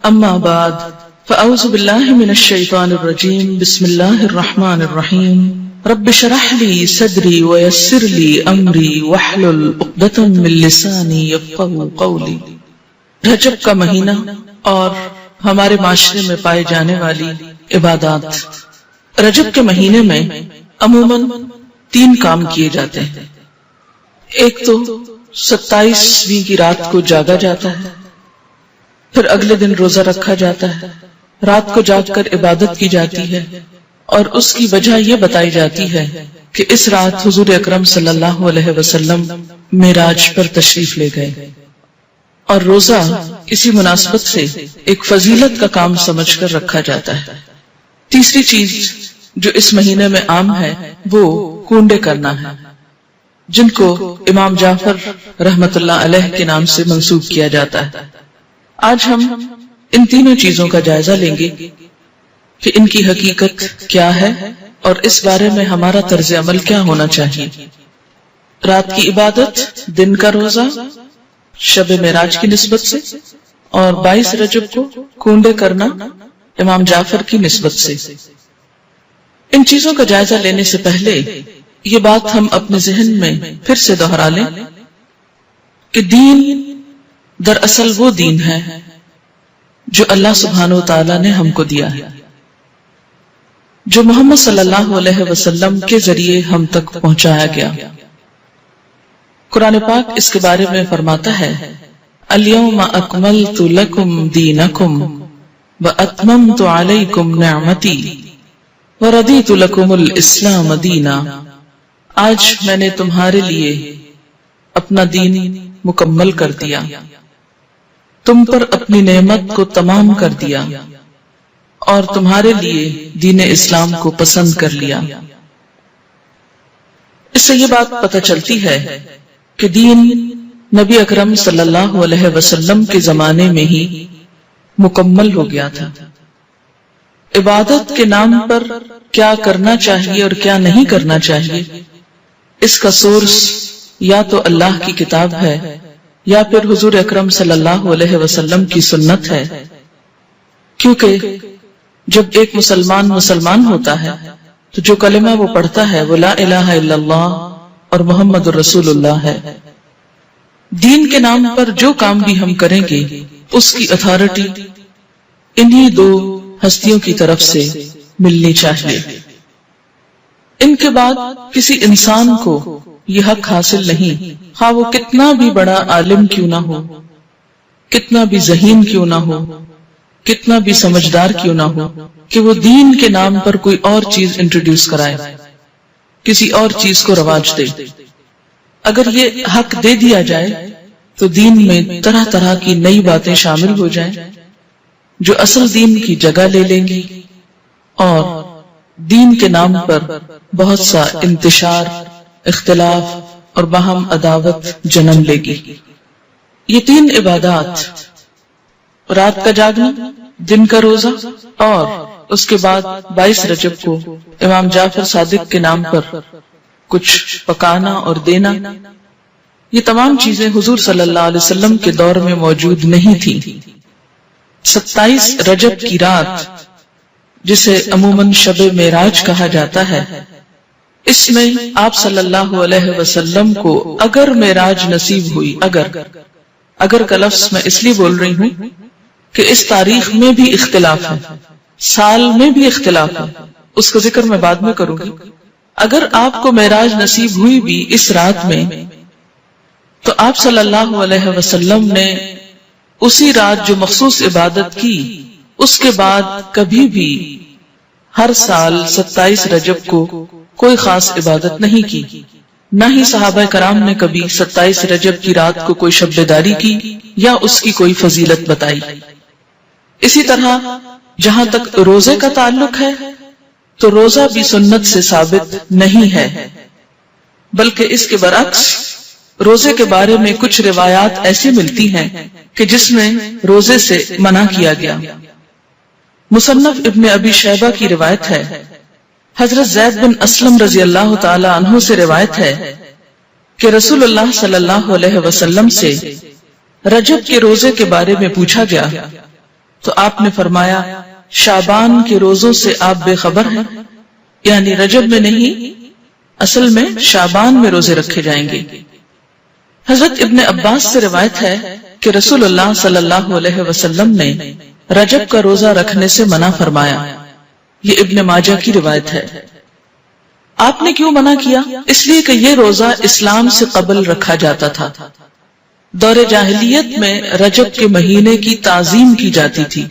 اما بعد فاعوذ باللہ من الشیطان الرجیم بسم اللہ الرحمن الرحیم رب اشرح لی صدری ویسر لی امری واحلل عقدۃ من لسانی یفقہوا قولی۔ رجب کا مہینہ اور ہمارے معاشرے میں پائے جانے والی عبادات۔ رجب کے مہینے میں عموماً 3 کام کیے جاتے ہیں۔ ایک تو 27ویں کی رات کو جاگا جاتا ہے، پھر اگلے دن روزہ رکھا جاتا ہے، رات کو جاگ کر عبادت کی جاتی ہے، اور اس کی وجہ یہ بتائی جاتی ہے کہ اس رات حضور اکرم صلی اللہ علیہ وسلم معراج پر تشریف لے گئے، اور روزہ اسی مناسبت سے ایک فضیلت کا کام سمجھ کر رکھا جاتا ہے۔ تیسری چیز جو اس مہینے میں عام ہے وہ کونڈے کرنا ہے، جن کو امام جعفر رحمت اللہ علیہ کے نام سے منسوب کیا جاتا ہے۔ آج ہم ان تینوں چیزوں کا جائزہ لیں گے کہ ان کی حقیقت کیا ہے اور اس بارے میں ہمارا طرز عمل کیا ہونا چاہیے۔ رات کی عبادت، دن کا روزہ شب معراج کی نسبت سے، اور 22 رجب کو کونڈے کرنا امام جعفر کی نسبت سے۔ ان چیزوں کا جائزہ لینے سے پہلے یہ بات ہم اپنے ذہن میں پھر سے دہرا لیں کہ دین دراصل وہ دین ہے جو اللہ سبحانہ وتعالی نے ہم کو دیا ہے، جو محمد صلی اللہ علیہ وسلم کے ذریعے ہم تک پہنچایا گیا۔ قرآن پاک اس کے بارے میں فرماتا ہے، اليوم اکملت لکم دینکم واتممت علیکم نعمتی وردیت لکم الاسلام دینا۔ آج میں نے تمہارے لیے اپنا دین مکمل کر دیا، تم پر اپنی نعمت کو تمام کر دیا، اور تمہارے لیے دین اسلام کو پسند کر لیا۔ اس سے یہ بات پتہ چلتی ہے کہ دین نبی اکرم صلی اللہ علیہ وسلم کے زمانے میں ہی مکمل ہو گیا تھا۔ عبادت کے نام پر کیا کرنا چاہیے اور کیا نہیں کرنا چاہیے، اس کا سورس یا تو اللہ کی کتاب ہے یا پھر حضور اکرم صلی اللہ علیہ وسلم کی سنت ہے، کیونکہ جب ایک مسلمان ہوتا ہے تو جو کلمہ وہ پڑھتا ہے وہ لا الہ الا اللہ اور محمد رسول اللہ ہے۔ دین کے نام پر جو کام بھی ہم کریں گے اس کی اتھارٹی انہی 2 ہستیوں کی طرف سے ملنی چاہیے۔ ان کے بعد کسی انسان کو یہ حق حاصل نہیں، خواہ وہ کتنا بھی بڑا عالم کیوں نہ ہو، کتنا بھی ذہین کیوں نہ ہو، کتنا بھی سمجھدار کیوں نہ ہو، کہ وہ دین کے نام پر کوئی اور چیز انٹروڈیوس کرائے، کسی اور چیز کو رواج دے۔ اگر یہ حق دے دیا جائے تو دین میں طرح طرح کی نئی باتیں شامل ہو جائیں جو اصل دین کی جگہ لے لیں گی، اور دین کے نام پر بہت سا انتشار، اختلاف اور باہم عداوت جنم لے گی۔ یہ 3 عبادات، رات کا جاگنا، دن کا روزہ، اور اس کے بعد 22 رجب کو امام جعفر صادق کے نام پر کچھ پکانا اور دینا، یہ تمام چیزیں حضور صلی اللہ علیہ وسلم کے دور میں موجود نہیں تھی۔ 27 رجب کی رات، جسے عموماً شب معراج کہا جاتا ہے، اس میں آپ صلی اللہ علیہ وسلم کو اگر معراج نصیب ہوئی، اگر کا لفظ میں اس لیے بول رہی ہوں کہ اس تاریخ میں بھی اختلاف ہے، سال میں بھی اختلاف ہے، اس کا ذکر میں بعد میں کروں گی۔ اگر آپ کو معراج نصیب ہوئی بھی اس رات میں، تو آپ صلی اللہ علیہ وسلم نے اسی رات جو مخصوص عبادت کی، اس کے بعد کبھی بھی ہر سال 27 رجب کو کوئی خاص عبادت نہیں کی، نہ ہی صحابہ کرام نے کبھی 27 رجب کی رات کو کوئی شب بیداری کی یا اس کی کوئی فضیلت بتائی۔ اسی طرح جہاں تک روزے کا تعلق ہے تو روزہ بھی سنت سے ثابت نہیں ہے، بلکہ اس کے برعکس روزے کے بارے میں کچھ روایات ایسی ملتی ہیں کہ جس میں روزے سے منع کیا گیا۔ مصنف ابن ابی شیبہ کی روایت ہے، حضرت زید بن اسلم رضی اللہ تعالی عنہ سے روایت ہے کہ رسول اللہ صلی اللہ علیہ وسلم سے رجب کے روزے کے بارے میں پوچھا گیا تو آپ نے فرمایا شعبان کے روزوں سے آپ بے خبر ہیں، یعنی رجب میں نہیں، اصل میں شعبان میں روزے رکھے جائیں گے۔ حضرت ابن عباس سے روایت ہے کہ رسول اللہ صلی اللہ علیہ وسلم نے رجب کا روزہ رکھنے سے منع فرمایا، یہ ابن ماجہ کی روایت ہے۔ آپ نے کیوں منع کیا؟ اس لیے کہ یہ روزہ اسلام سے قبل رکھا جاتا تھا۔ دور جاہلیت میں رجب کے مہینے کی تعظیم کی جاتی تھی،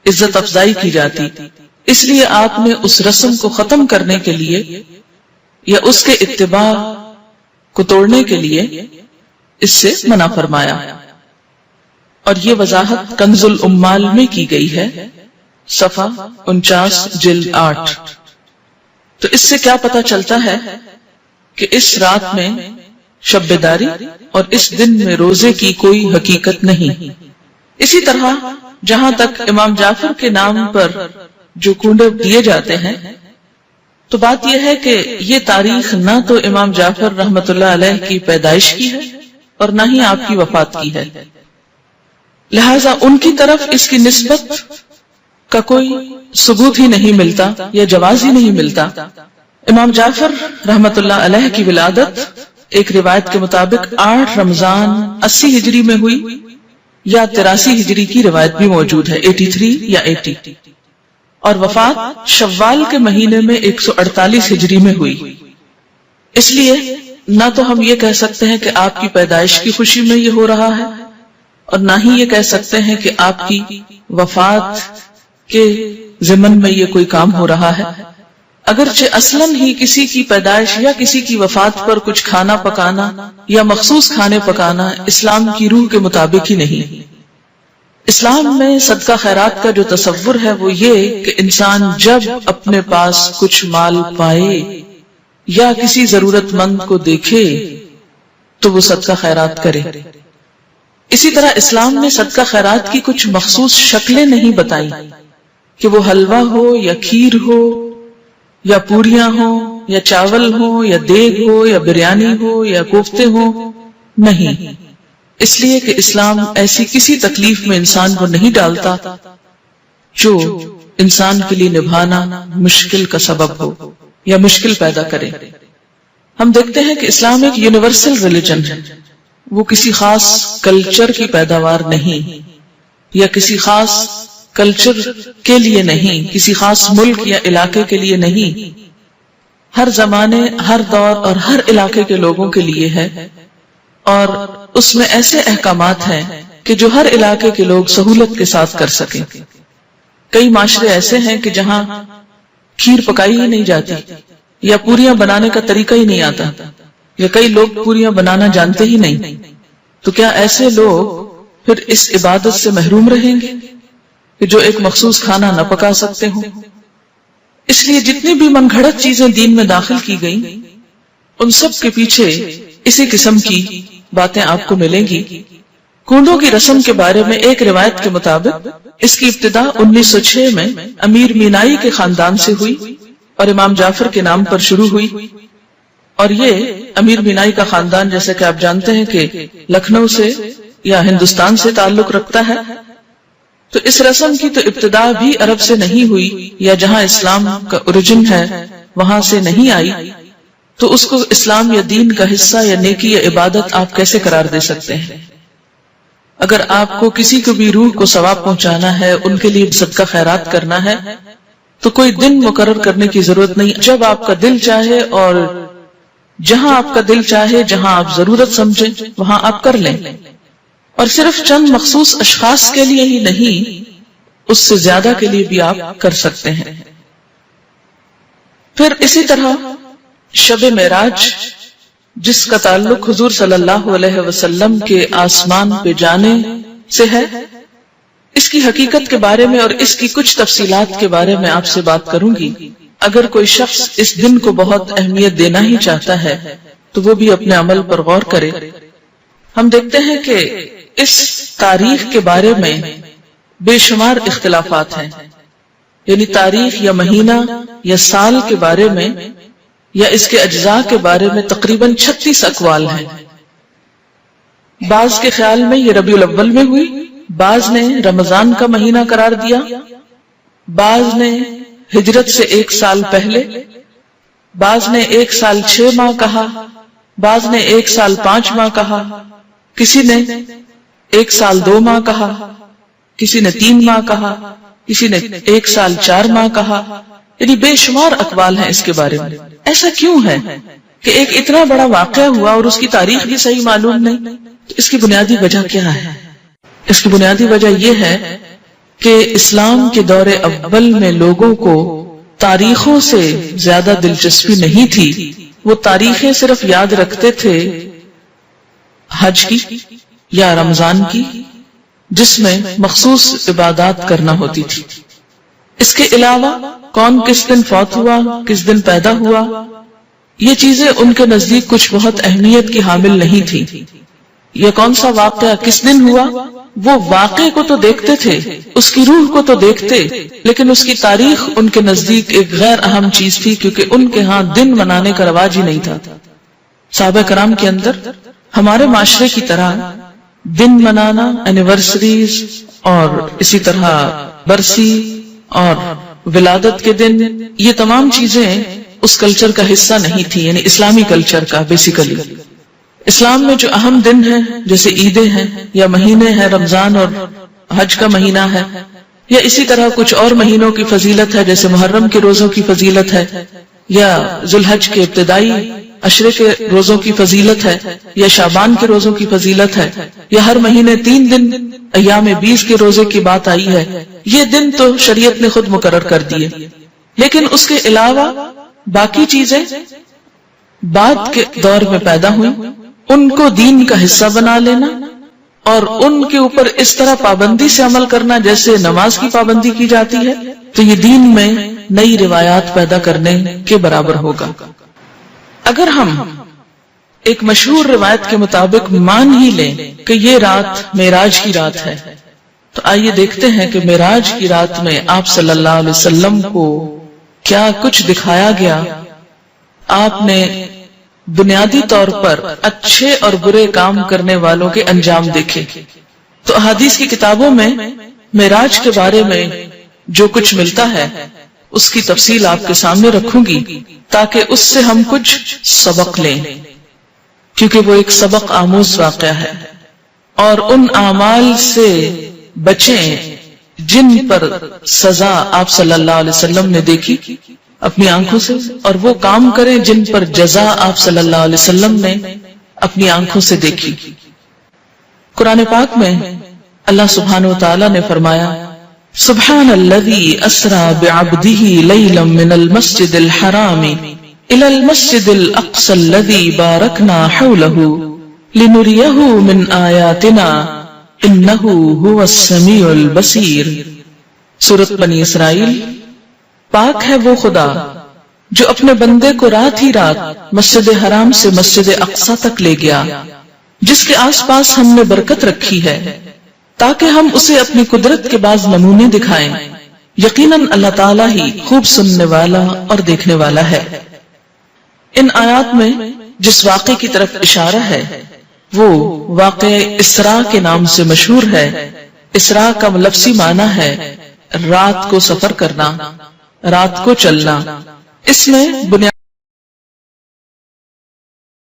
عزت افزائی کی جاتی، اس لیے آپ نے اس رسم کو ختم کرنے کے لیے یا اس کے اتباع کو توڑنے کے لیے اس سے منع فرمایا، اور یہ وضاحت کنز الامال میں کی گئی ہے، صفحہ 49 جلد 8۔ تو اس سے کیا پتہ چلتا ہے کہ اس رات میں شب بیداری اور اس دن میں روزے کی کوئی حقیقت نہیں۔ اسی طرح جہاں تک امام جعفر کے نام پر جو کنڈے دیے جاتے ہیں، تو بات یہ ہے کہ یہ تاریخ نہ تو امام جعفر رحمت اللہ علیہ کی پیدائش کی ہے اور نہ ہی آپ کی وفات کی ہے، لہذا ان کی طرف اس کی نسبت کا کوئی ثبوت ہی نہیں ملتا یا جواز ہی نہیں ملتا۔ امام جعفر رحمت اللہ علیہ کی ولادت ایک روایت کے مطابق 8 رمضان 80 ہجری میں ہوئی، یا 83 ہجری کی روایت بھی موجود ہے، 83 یا 80، اور وفات شوال کے مہینے میں 148 ہجری میں ہوئی۔ اس لیے نہ تو ہم یہ کہہ سکتے ہیں کہ آپ کی پیدائش کی خوشی میں یہ ہو رہا ہے، اور نہ ہی یہ کہہ سکتے ہیں کہ آپ کی وفات کے ضمن میں یہ کوئی کام ہو رہا ہے، اگرچہ اصلاً ہی کسی کی پیدائش یا کسی کی وفات پر کچھ کھانا پکانا یا مخصوص کھانے پکانا اسلام کی روح کے مطابق ہی نہیں۔ اسلام میں صدقہ خیرات کا جو تصور ہے وہ یہ کہ انسان جب اپنے پاس کچھ مال پائے یا کسی ضرورت مند کو دیکھے تو وہ صدقہ خیرات کرے۔ اسی طرح اسلام نے صدقہ خیرات کی کچھ مخصوص شکلیں نہیں بتائیں کہ وہ حلوہ ہو یا کھیر ہو یا پوریاں ہو یا چاول ہو یا دیگ ہو یا بریانی ہو یا کوفتے ہو، نہیں، اس لیے کہ اسلام ایسی کسی تکلیف میں انسان کو نہیں ڈالتا جو انسان کے لیے نبھانا مشکل کا سبب ہو یا مشکل پیدا کرے۔ ہم دیکھتے ہیں کہ اسلام ایک یونیورسل ریلیجن ہے، وہ کسی خاص کلچر کی پیداوار نہیں، یا کسی خاص کلچر کے لیے نہیں، کسی خاص ملک یا علاقے کے لیے نہیں، ہر زمانے، ہر دور اور ہر علاقے کے لوگوں کے لیے ہے، اور اس میں ایسے احکامات ہیں کہ جو ہر علاقے کے لوگ سہولت کے ساتھ کر سکیں۔ کئی معاشرے ایسے ہیں کہ جہاں کھیر پکائی ہی نہیں جاتی یا پوریاں بنانے کا طریقہ ہی نہیں آتا، یا کئی لوگ پوریاں بنانا جانتے ہی نہیں، تو کیا ایسے لوگ پھر اس عبادت سے محروم رہیں گے کہ جو ایک مخصوص کھانا نہ پکا سکتے ہوں؟ اس لیے جتنی بھی من گھڑت چیزیں دین میں داخل کی گئیں، ان سب کے پیچھے اسی قسم کی باتیں آپ کو ملیں گی۔ کنڈوں کی رسم کے بارے میں ایک روایت کے مطابق اس کی ابتدا 1906 میں امیر مینائی کے خاندان سے ہوئی اور امام جعفر کے نام پر شروع ہوئی، اور یہ امیر مینائی کا خاندان جیسے کہ آپ جانتے ہیں کہ لکھنؤ سے یا ہندوستان سے تعلق رکھتا ہے، تو اس رسم کی تو ابتدا بھی عرب سے نہیں ہوئی، یا جہاں اسلام کا اوریجن ہے وہاں سے نہیں آئی، تو اس کو اسلام یا دین کا حصہ یا نیکی یا عبادت آپ کیسے قرار دے سکتے ہیں؟ اگر آپ کو کسی کو بھی روح کو ثواب پہنچانا ہے، ان کے لیے صدقہ خیرات کرنا ہے، تو کوئی دن مقرر کرنے کی ضرورت نہیں، جب آپ کا دل چاہے اور جہاں آپ کا دل چاہے، جہاں آپ ضرورت سمجھیں وہاں آپ کر لیں، اور صرف چند مخصوص اشخاص کے لیے ہی نہیں، اس سے زیادہ کے لیے بھی آپ کر سکتے ہیں۔ پھر اسی طرح شب معراج، جس کا تعلق حضور صلی اللہ علیہ وسلم کے آسمان پہ جانے سے ہے، اس کی حقیقت کے بارے میں اور اس کی کچھ تفصیلات کے بارے میں آپ سے بات کروں گی۔ اگر کوئی شخص اس دن کو بہت اہمیت دینا ہی چاہتا ہے تو وہ بھی اپنے عمل پر غور کرے۔ ہم دیکھتے ہیں کہ اس تاریخ کے بارے میں بے شمار اختلافات ہیں، یعنی تاریخ یا مہینہ یا سال کے بارے میں یا اس کے اجزاء کے بارے میں تقریباً 36 اقوال ہیں۔ بعض کے خیال میں یہ ربیع الاول میں ہوئی، بعض نے رمضان کا مہینہ قرار دیا، بعض نے ہجرت سے 1 سال پہلے، بعض نے 1 سال 6 ماہ کہا، بعض نے 1 سال 5 ماہ کہا، کسی نے 1 سال 2 ماہ کہا، کسی نے 3 ماہ کہا، کسی نے 1 سال 4 ماہ کہا، یعنی بے شمار اقوال ہیں اس کے بارے میں۔ ایسا کیوں ہے کہ ایک اتنا بڑا واقعہ ہوا اور اس کی تاریخ بھی صحیح معلوم نہیں؟ اس کی بنیادی وجہ کیا ہے؟ اس کی بنیادی وجہ یہ ہے کہ اسلام کے دور اول میں لوگوں کو تاریخوں سے زیادہ دلچسپی نہیں تھی، وہ تاریخیں صرف یاد رکھتے تھے حج کی یا رمضان کی، جس میں مخصوص عبادات کرنا ہوتی تھی۔ اس کے علاوہ کون کس دن فوت ہوا، کس دن پیدا ہوا، یہ چیزیں ان کے نزدیک کچھ بہت اہمیت کی حامل نہیں تھی۔ یہ کون سا واقعہ کس دن ہوا، وہ واقعے کو تو دیکھتے تھے، اس کی روح کو تو دیکھتے، لیکن اس کی تاریخ ان کے نزدیک ایک غیر اہم چیز تھی، کیونکہ ان کے ہاں دن منانے کا رواج ہی نہیں تھا۔ صحابہ کرام کے اندر ہمارے معاشرے کی طرح دن منانا، اینیورسریز اور اسی طرح برسی اور ولادت کے دن، یہ تمام چیزیں اس کلچر کا حصہ نہیں تھی، یعنی اسلامی کلچر کا بیسیکلی۔ اسلام میں جو اہم دن ہیں جیسے عیدیں ہیں یا مہینے ہیں، رمضان اور حج کا مہینہ ہے، یا اسی طرح کچھ اور مہینوں کی فضیلت ہے جیسے محرم کے روزوں کی فضیلت ہے، یا ذوالحج کے ابتدائی عشرے کے روزوں کی فضیلت ہے، یا شعبان کے روزوں کی فضیلت ہے، یا ہر مہینے 3 دن ایام 20 کے روزے کی بات آئی ہے۔ یہ دن تو شریعت نے خود مقرر کر دیے، لیکن اس کے علاوہ باقی چیزیں بعد کے دور میں پیدا ہوئیں، ان کو دین کا حصہ بنا لینا اور ان کے اوپر اس طرح پابندی سے عمل کرنا جیسے نماز کی پابندی کی جاتی ہے، تو یہ دین میں نئی روایات پیدا کرنے کے برابر ہوگا۔ اگر ہم ایک مشہور روایت کے مطابق مان ہی لیں کہ یہ رات معراج کی رات ہے، تو آئیے دیکھتے ہیں کہ معراج کی رات میں آپ صلی اللہ علیہ وسلم کو کیا کچھ دکھایا گیا۔ آپ نے بنیادی طور پر اچھے اور برے کام کرنے والوں کے انجام دیکھے۔ تو احادیث کی کتابوں میں معراج کے بارے میں جو کچھ ملتا ہے اس کی تفصیل آپ کے سامنے رکھوں گی تاکہ اس سے ہم کچھ سبق لیں، کیونکہ وہ ایک سبق آموز واقعہ ہے، اور ان اعمال سے بچیں جن پر سزا آپ صلی اللہ علیہ وسلم نے دیکھی اپنی آنکھوں سے، اور وہ کام کریں جن پر جزا آپ صلی اللہ علیہ وسلم نے اپنی آنکھوں سے دیکھی۔ قرآن پاک میں اللہ سبحانہ وتعالی نے فرمایا، سبحان الذی اسری بعبدہ لیلا من المسجد الحرام الى المسجد الاقصى الذی بارکنا حولہ لنریہ من آیاتنا انہ هو السمیع البصیر۔ سورۃ بنی اسرائیل۔ پاک ہے وہ خدا جو اپنے بندے کو رات ہی رات مسجد حرام سے مسجد اقصی تک لے گیا، جس کے آس پاس ہم نے برکت رکھی ہے تاکہ ہم اسے اپنی قدرت کے بعض نمونے دکھائیں۔ یقیناً اللہ تعالیٰ ہی خوب سننے والا اور دیکھنے والا ہے۔ ان آیات میں جس واقعے کی طرف اشارہ ہے وہ واقعہ اسراء کے نام سے مشہور ہے۔ اسراء کا لفظی معنی ہے رات کو سفر کرنا، رات کو چلنا۔ اس میں بنیاد